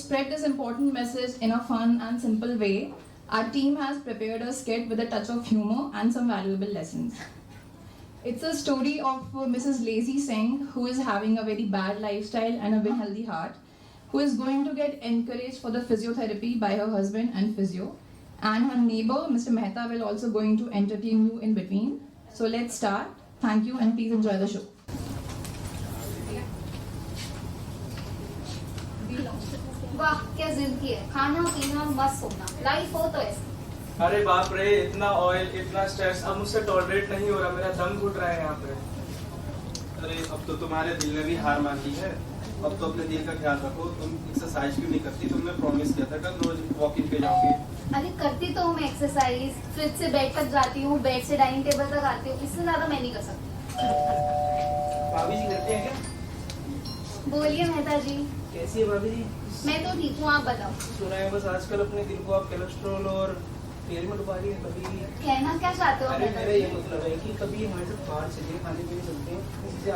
spread this important message in a fun and simple way, our team has prepared a skit with a touch of humor and some valuable lessons. It's a story of Mrs. Lazy Singh, who is having a very bad lifestyle and a very healthy heart, who is going to get encouraged for the physiotherapy by her husband and physio. And her neighbor, Mr. Mehta, will also going to entertain you in between. So let's start. Thank you and please enjoy the show. वाह क्या जिंदगी है, खाना पीना मस्त सोना, life हो तो ऐसी। अरे बाप रे, इतना ऑयल, इतना स्ट्रेस, अब मुझसे टॉलरेट नहीं हो रहा, मेरा दम घुट रहा है यहाँ पे। अरे अब तो तुम्हारे दिल ने भी हार मान ली है, अब तो अपने दिल का ख्याल रखो। तुम एक्सरसाइज क्यों नहीं करती? तुमने प्रॉमिस किया था कल रोज वॉकिंग पे जाओगे। अरे करती तो हूँ मैं एक्सरसाइज, फ्रिज से बेड तक जाती हूँ, बेड से डाइनिंग टेबल तक आती हूँ, इससे ज्यादा मैं नहीं कर सकती। भाभी जी करते हैं क्या? बोलिए मेहता जी। कैसी है भाभी जी? मैं तो ठीक हूँ, आप बताओ। सुना है बस आजकल अपने दिल को आप कोलेस्ट्रॉल और तेल में डुबा रही है। कभी कहना क्या चाहते हो अरे मेहता मेरा जी? ये मतलब है कि कभी हमारे साथ बाहर चलिए, खाने पीने चलते हैं, इससे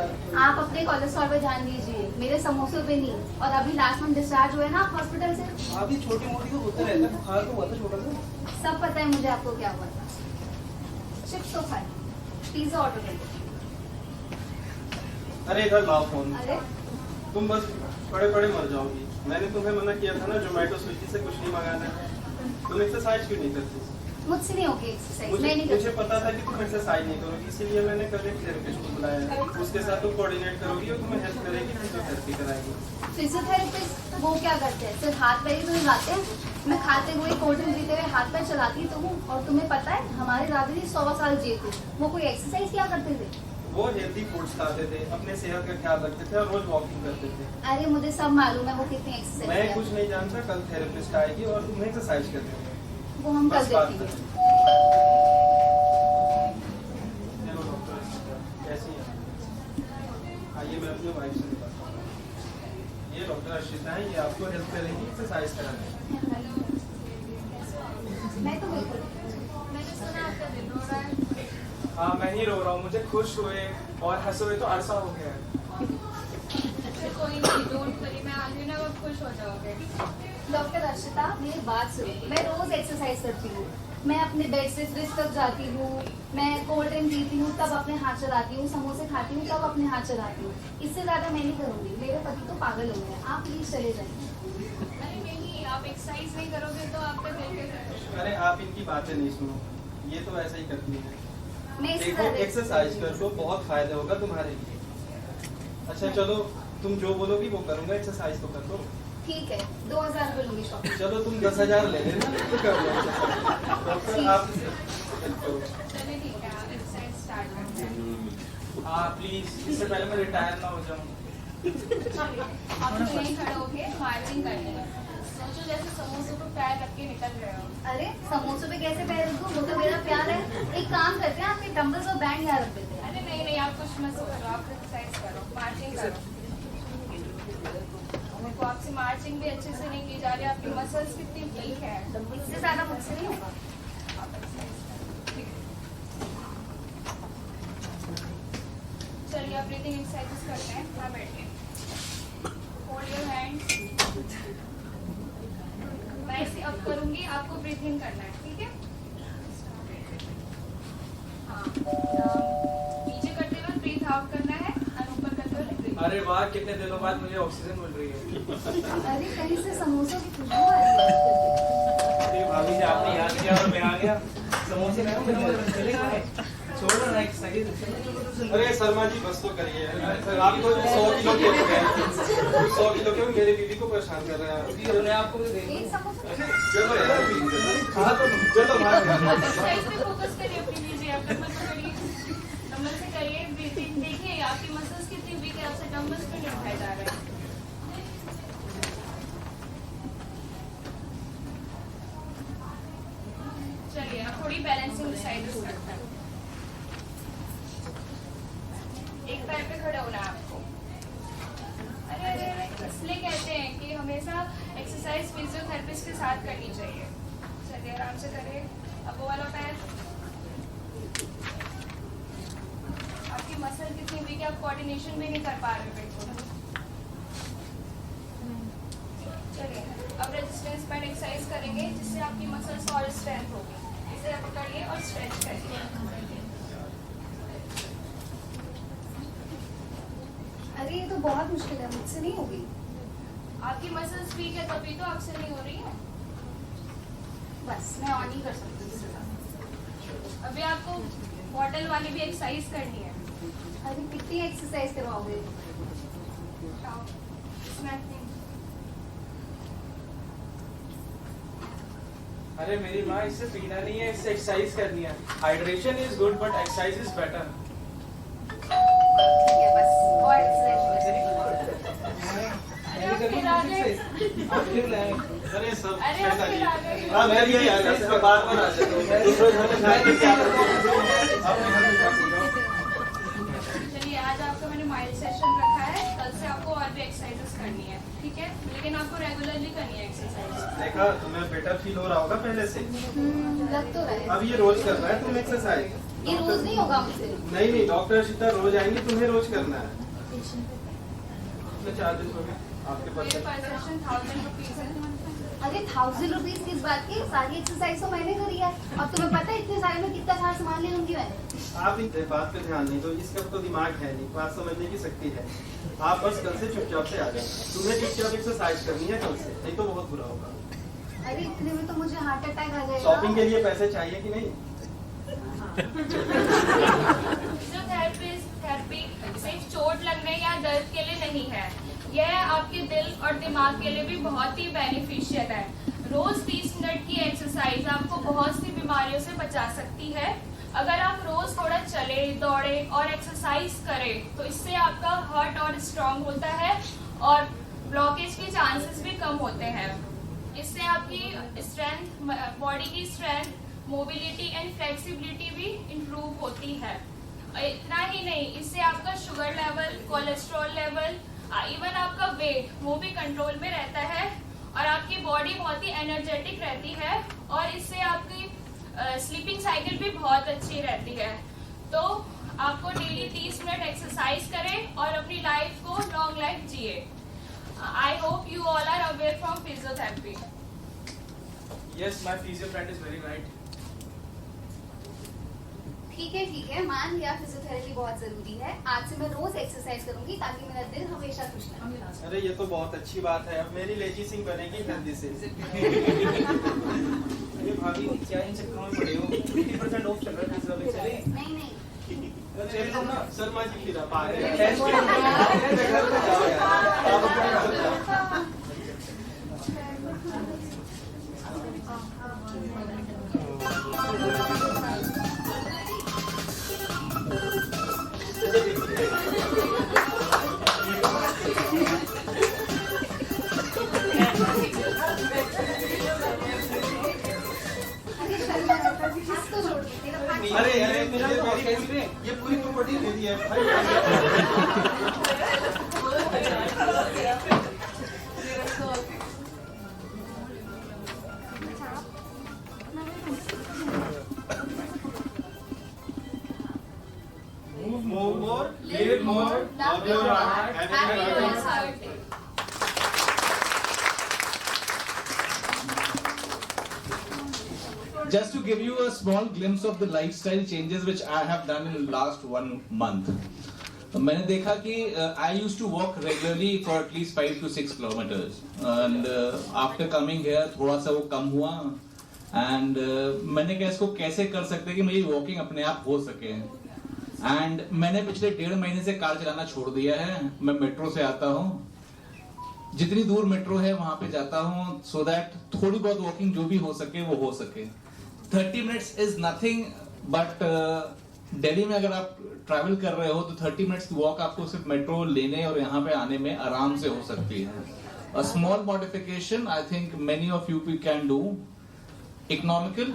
आप अपने कोलेस्ट्रॉल पे ध्यान दीजिए, मेरे समोसे पे नहीं। और अभी लास्ट मंथ डिस्चार्ज हुए ना हॉस्पिटल से। भाभी छोटी मोटी तो होता रहता है, बुखार तो हुआ था छोटा सा। सब पता है मुझे आपको क्या हुआ था। चिप्स तो खाए, पिज्जा ऑर्डर कर दो। अरे इधर लाओ फोन, अरे तुम बस पड़े पड़े मर जाओगी। मैंने तुम्हें मना किया था ना जोमेटो स्विगी से कुछ नहीं मंगाना है। तुम एक्सरसाइज क्यों नहीं करती? मुझसे नहीं होगी एक्सरसाइज, मैं नहीं मुझे कर पता था कि तुम एक्सरसाइज नहीं करोगी, इसीलिए मैंने कल एक थेरेपिस्ट को बुलाया है। उसके साथ तुम कोऑर्डिनेट करोगी और तुम्हें हेल्प करेगी, फिजियोथेरेपी कराएगी। फिजियोथेरेपिस्ट वो क्या करते हैं? सिर्फ हाथ पैर ही तो हिलाते हैं। मैं खाते हुए कोल्ड ड्रिंक पीते हुए हाथ पैर चलाती तो हूँ। और तुम्हें पता है हमारे दादाजी 100 साल जिए थे, वो कोई एक्सरसाइज क्या करते थे? वो हेल्दी फूड्स खाते थे, अपने सेहत का ख्याल रखते थे और रोज वॉकिंग करते थे। अरे मुझे सब मालूम है वो कितनी एक्सरसाइज मैं कुछ नहीं जानता, कल थेरेपिस्ट आएगी और तुम्हें एक्सरसाइज कर देंगे। वो हम कर बस बात देती कर। हैं। हेलो डॉक्टर, कैसी हैं? आइए मैं अपनी वाइफ से मिलाता हूँ। ये डॉक्टर अर्शिता है, ये आपको हेल्प करेंगी एक्सरसाइज कराने। मैं तो बिल्कुल, मैंने सुना आपका दिल रो रहा है। हाँ मैं ही रो रहा हूँ, मुझे खुश हुए और हंसे हुए तो अरसा हो गया है। कोई नहीं, डोंट वरी, मैं आ गई ना, अब खुश हो जाओगे। डॉक्टर अर्शिता मेरी बात सुनो, मैं रोज एक्सरसाइज करती हूँ। मैं अपने बेड से फ्रिज तक जाती हूँ, मैं कोल्ड ड्रिंक पीती हूँ तब अपने हाथ चलाती हूँ, समोसे खाती हूँ तब अपने हाथ चलाती हूँ। इससे ज्यादा मैं नहीं करूँगी, मेरे पति तो पागल हो गए। आप प्लीज चले जाइए। अरे नहीं, आप एक्सरसाइज नहीं करोगे तो आपका दिल कैसे खुश होगा? अरे आप इनकी बातें नहीं सुनो, ये तो ऐसा ही करती है। मैं इससे देखो ज्यादा एक्सरसाइज कर लो, बहुत फायदा होगा तुम्हारे लिए। अच्छा चलो, तुम जो बोलोगी वो करूंगा, एक्सरसाइज तो कर लो। ठीक है, 2000 रुपये लूंगी शॉपिंग। चलो तुम 10,000 ले लेना, तो कर लो exercise। डॉक्टर आप हेल्प करो। चलिए ठीक है, आप एक्सरसाइज स्टार्ट करते हैं। हाँ प्लीज, इससे पहले मैं रिटायर ना हो जाऊँ। आप तो यहीं खड़े होके मार्चिंग करनी है। सोचो जैसे समोसे को पैर रख के निकल रहे हो। अरे समोसों पे कैसे पैर रखूं? वो तो मेरा प्यार है। एक काम करते हैं, आपके डंबल्स और बैंड यहाँ रख देते हैं। अरे नहीं नहीं, आप कुछ मत सोचो, आप एक्सरसाइज करो, मार्चिंग करो। मेरे को आपसे मार्चिंग भी अच्छे से नहीं की जा रही, आपकी मसल्स कितनी वीक है। इससे ज्यादा मुझसे नहीं होगा। आप exercise करो। ठीक है। चलिए आप ब्रीथिंग एक्सरसाइजेस करते हैं। हाँ बैठिए, होल्ड योर हैंड्स। मैं इसे अप करूंगी, आपको ब्रीथिंग करना है, ठीक है? हाँ, नीचे करते हुए ब्रीथ आउट करना है और ऊपर करते हुए ब्रीथ। अरे वाह, कितने दिनों बाद मुझे ऑक्सीजन मिल रही है। अरे कहीं से समोसों की खुशबू आ रही है। अरे भाभी जी आपने याद किया और मैं आ गया। समोसे खाओ, मेरे मन चलेगा। छोड़ो ना एक्सरसाइज। अरे शर्मा जी बस तो करिए, आप तो 100 किलो के हो गए। 100 किलो के मेरे बीवी को परेशान कर रहे हैं। उन्होंने आपको भी दे दी। एक समोसा चलो यार, हाँ तो चलो भाग। एक्सरसाइज पे फोकस करिए अपनी, लीजिए आप डंबल पकड़िए, डंबल से करिए ब्रीथिंग। देखिए आपकी मसल्स कितनी वीक है, आपसे डंबल्स पे नहीं उठाए जा रहे हैं। चलिए अब थोड़ी बैलेंसिंग एक्सरसाइजेस करते हैं। एक पैर पे खड़े होना है आपको। अरे अरे अरे, इसलिए कहते हैं कि हमेशा एक्सरसाइज फिजियोथेरेपिस्ट के साथ करनी चाहिए। चलिए आराम से करिए। अब वो वाला पैर। आपकी मसल कितनी वीक है, आप कोऑर्डिनेशन भी नहीं कर पा रहे हो बिल्कुल। चलिए अब रेजिस्टेंस बैंड एक्सरसाइज करेंगे जिससे आपकी मसल्स और स्ट्रेंथ होगी। इसे आप पकड़िए और स्ट्रेच करिए। अरे ये तो बहुत मुश्किल है, मुझसे नहीं होगी। आपकी मसल्स वीक है तभी तो आपसे नहीं हो रही है। बस मैं ऑन ही कर सकती हूँ इससे ज़्यादा। अभी आपको बॉटल वाली भी एक्सरसाइज करनी है। अरे कितनी एक्सरसाइज करवाओगे? अरे मेरी माँ, इससे पीना नहीं है, इससे एक्सरसाइज करनी है। Hydration is good but exercise is better. ठीक है बस, और एक्सरसाइज अरे आप फिर आ गए। आप फिर लाए। अरे सब अरे आप फिर आ गए। हाँ मैं भी आ गया, इसमें बार-बार आ जाता हूँ। दूसरे घर में जाके क्या करूँ? अपने घर में जा सकता हूँ। चलिए आज आपका मैंने माइल्ड सेशन रखा है, कल से आपको और भी एक्सरसाइजेस करनी है, ठीक है? लेकिन आपको रेगुलरली करनी है एक्सरसाइज। देखा, तुम्हें बेटर फील हो रहा होगा पहले से। लग तो रहा है। अब ये रोज करना है तुम एक्सरसाइज। ये रोज नहीं होगा मुझसे। नहीं डॉक्टर अर्शिता रोज आएंगे, तुम्हें रोज करना है। कितने चार्जेस हो गए आपके पास? मेरे पर सेशन 1000 रुपीज है। अरे 1000 रुपीज किस बात की? सारी एक्सरसाइज तो मैंने करी है और तुम्हें पता है इतने सारे में कितना सारा सामान ले लूंगी मैं। आप इस बात पे ध्यान नहीं दो, इसका तो दिमाग है नहीं, बात समझने की शक्ति है। आप बस कल से चुपचाप से आ जाए। तुम्हें चुपचाप एक्सरसाइज करनी है कल से, नहीं तो बहुत बुरा होगा। अरे इतने में तो मुझे हार्ट अटैक आ जाएगा। शॉपिंग के लिए पैसे चाहिए कि नहीं? फिजियोथेरेपी सिर्फ चोट लगने या दर्द के लिए नहीं है, यह आपके दिल और दिमाग के लिए भी बहुत ही बेनिफिशियल है। रोज 30 मिनट की एक्सरसाइज आपको बहुत सी बीमारियों से बचा सकती है। अगर आप रोज थोड़ा चले, दौड़े और एक्सरसाइज करें तो इससे आपका हार्ट और स्ट्रांग होता है और ब्लॉकेज के चांसेस भी कम होते हैं। इससे आपकी स्ट्रेंथ, बॉडी की स्ट्रेंथ, मोबिलिटी एंड फ्लेक्सिबिलिटी भी इम्प्रूव होती है। इतना ही नहीं, इससे आपका sugar level, cholesterol level, even आपका वेट वो भी कंट्रोल में रहता है और आपकी बॉडी बहुत ही एनर्जेटिक रहती है और इससे आपकी स्लीपिंग साइकिल भी बहुत अच्छी रहती है। तो आपको डेली 30 मिनट एक्सरसाइज करें और अपनी लाइफ को लॉन्ग लाइफ जिए। I hope you all are aware from physiotherapy. Yes, my physio friend is very right. ठीक है, मान लिया फिजियोथेरेपी बहुत जरूरी है। आज से मैं रोज एक्सरसाइज करूंगी ताकि मेरा दिल हमेशा खुश रहे। अरे ये तो बहुत अच्छी बात है। अब मेरी लेजी सिंह बनेगी नंदी से। अरे भाभी क्या इन चक्करों में पड़े हो? 50% ऑफ चल रहा है पिज्जा में, चले? नहीं चल लो ना। शर्मा जी फिर आप आ गए। अरे ये पूरी प्रॉपर्टी दे दी है भाई। Move more, live more, love your heart, and Happy enjoy yours. Heart. Just to give you a small glimpse of the lifestyle changes which I have done in the last 1 month. मैंने देखा कि I used to walk regularly for at least 5 to 6 kilometers and after coming here थोड़ा सा वो कम हुआ and मैंने कहा इसको कैसे कर सकते कि मेरी वॉकिंग अपने आप हो सके and मैंने पिछले 1.5 महीने से कार चलाना छोड़ दिया है। मैं मेट्रो से आता हूँ, जितनी दूर मेट्रो है वहां पे जाता हूँ so that थोड़ी बहुत वॉकिंग जो भी हो सके वो हो सके। 30 minutes is nothing but Delhi में अगर आप ट्रैवल कर रहे हो तो 30 मिनट्स की वॉक आपको सिर्फ मेट्रो लेने और यहाँ पे आने में आराम से हो सकती है। A small modification I think many of you can do, economical,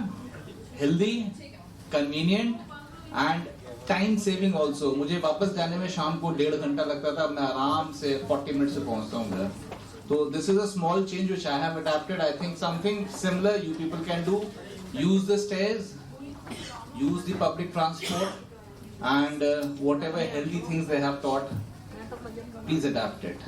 healthy, convenient and time saving also. मुझे वापस जाने में शाम को 1.5 घंटा लगता था, मैं आराम से 40 मिनट से पहुंचता हूँ घर। तो this is a small change which I have adopted. I think something similar you people can do. Use the stairs, use the public transport and whatever healthy things they have taught, please adopt it.